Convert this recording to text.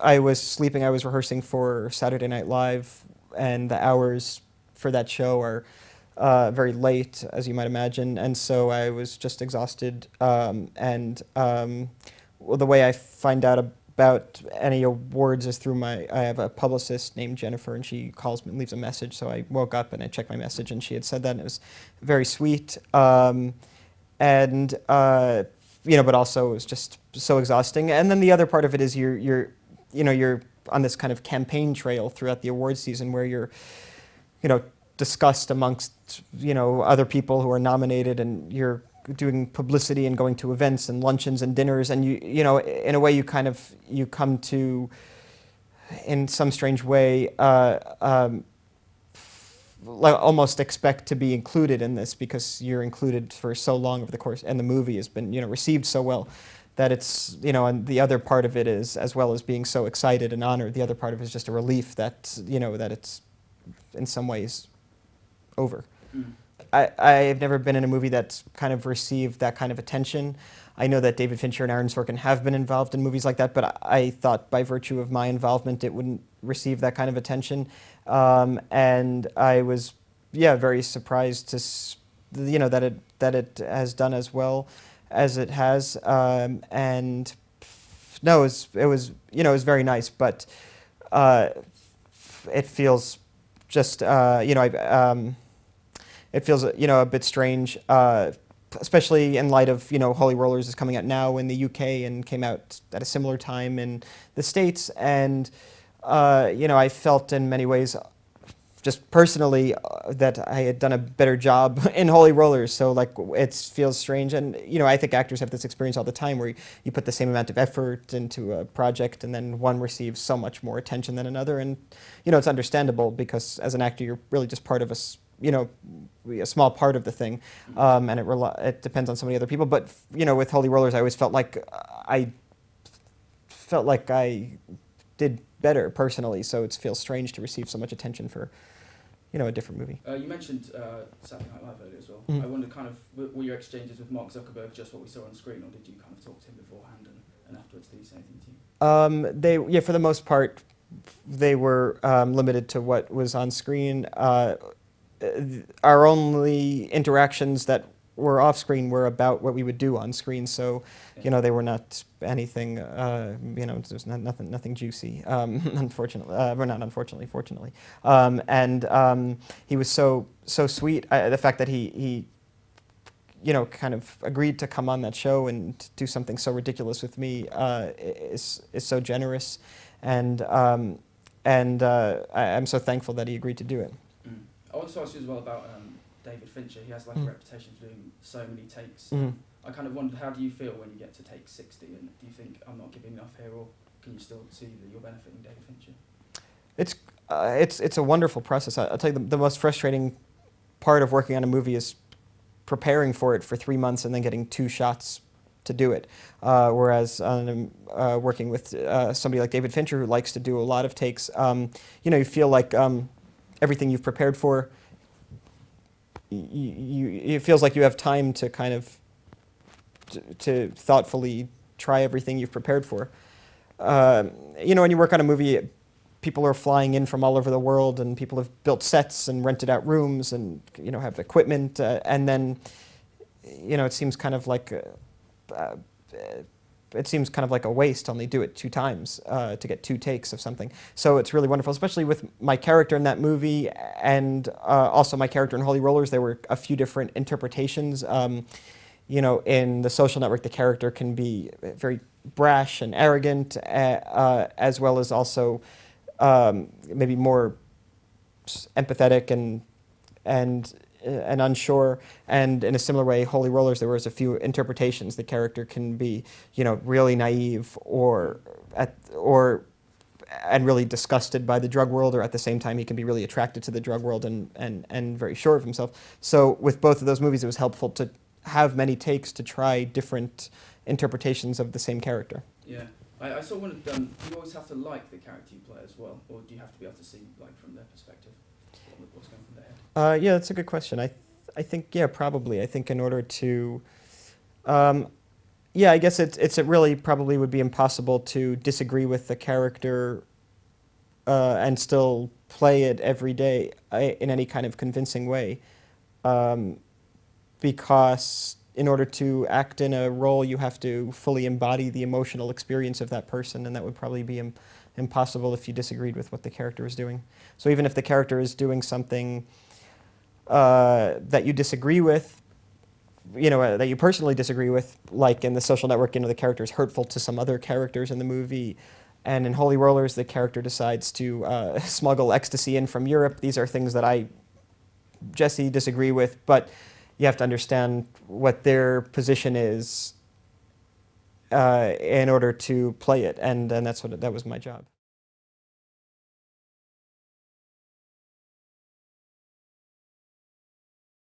I was sleeping. I was rehearsing for Saturday Night Live, and the hours for that show are very late, as you might imagine, and so I was just exhausted. Well, the way I find out about any awards is through I have a publicist named Jennifer, and she calls me and leaves a message. So I woke up and I checked my message, and she had said that, and it was very sweet. And but also it was just so exhausting. And then the other part of it is you're on this kind of campaign trail throughout the award season where you're, discussed amongst, other people who are nominated, and you're doing publicity and going to events and luncheons and dinners, and in a way you come to, in some strange way, like almost expect to be included in this because you're included for so long over the course, and the movie has been, received so well that it's, and the other part of it is, as well as being so excited and honored, the other part of it is just a relief that, that it's in some ways over. Mm. I've never been in a movie that's kind of received that kind of attention. I know that David Fincher and Aaron Sorkin have been involved in movies like that, but I thought by virtue of my involvement it wouldn't receive that kind of attention. And I was, very surprised to, that it has done as well as it has. And no, it was very nice, but it feels just, it feels, a bit strange, especially in light of, Holy Rollers is coming out now in the UK and came out at a similar time in the States. And, I felt in many ways, just personally, that I had done a better job in Holy Rollers. So, it feels strange. And, I think actors have this experience all the time where you put the same amount of effort into a project and then one receives so much more attention than another. And, it's understandable because as an actor, you're really just part of a small part of the thing, and it depends on so many other people. But with Holy Rollers, I always felt like I did better personally. So it feels strange to receive so much attention for, a different movie. You mentioned Saturday Night Live earlier as well. Mm-hmm. I wonder, were your exchanges with Mark Zuckerberg just what we saw on screen, or did you kind of talk to him beforehand and afterwards? Did he say anything to you? For the most part, they were limited to what was on screen. Our only interactions that were off screen were about what we would do on screen. So, they were not anything, there's nothing juicy, unfortunately, not unfortunately, fortunately. And he was so sweet. The fact that he kind of agreed to come on that show and do something so ridiculous with me is so generous. And I'm so thankful that he agreed to do it. Mm. I want to ask you as well about David Fincher. He has a reputation for doing so many takes. Mm. I kind of wondered, how do you feel when you get to take 60? And do you think, I'm not giving enough here, or can you still see that you're benefiting David Fincher? It's a wonderful process. I'll tell you, the most frustrating part of working on a movie is preparing for it for 3 months and then getting 2 shots to do it. Whereas working with somebody like David Fincher, who likes to do a lot of takes, you feel like everything you've prepared for, it feels like you have time to kind of to thoughtfully try everything you've prepared for. When you work on a movie, people are flying in from all over the world, and people have built sets and rented out rooms and have equipment, and then it seems kind of like a waste to only do it 2 times to get 2 takes of something. So it's really wonderful, especially with my character in that movie and also my character in Holy Rollers. There were a few different interpretations. In The Social Network, the character can be very brash and arrogant, as well as also maybe more empathetic and unsure. And in a similar way, Holy Rollers, there was a few interpretations. The character can be, really naive and really disgusted by the drug world, or at the same time he can be really attracted to the drug world and very sure of himself. So with both of those movies, it was helpful to have many takes to try different interpretations of the same character. Yeah. I sort of wondered, do you always have to like the character you play as well, or do you have to be able to see, from their perspective, what's going from their head? Yeah, that's a good question. I think, yeah, probably. I think in order to, Yeah, I guess it really probably would be impossible to disagree with the character and still play it every day in any kind of convincing way, um, because in order to act in a role, you have to fully embody the emotional experience of that person, and that would probably be impossible if you disagreed with what the character is doing. So even if the character is doing something that you disagree with, that you personally disagree with, like in The Social Network, the character is hurtful to some other characters in the movie, and in Holy Rollers, the character decides to smuggle ecstasy in from Europe. These are things that Jesse, disagree with, but you have to understand what their position is in order to play it, and that was my job.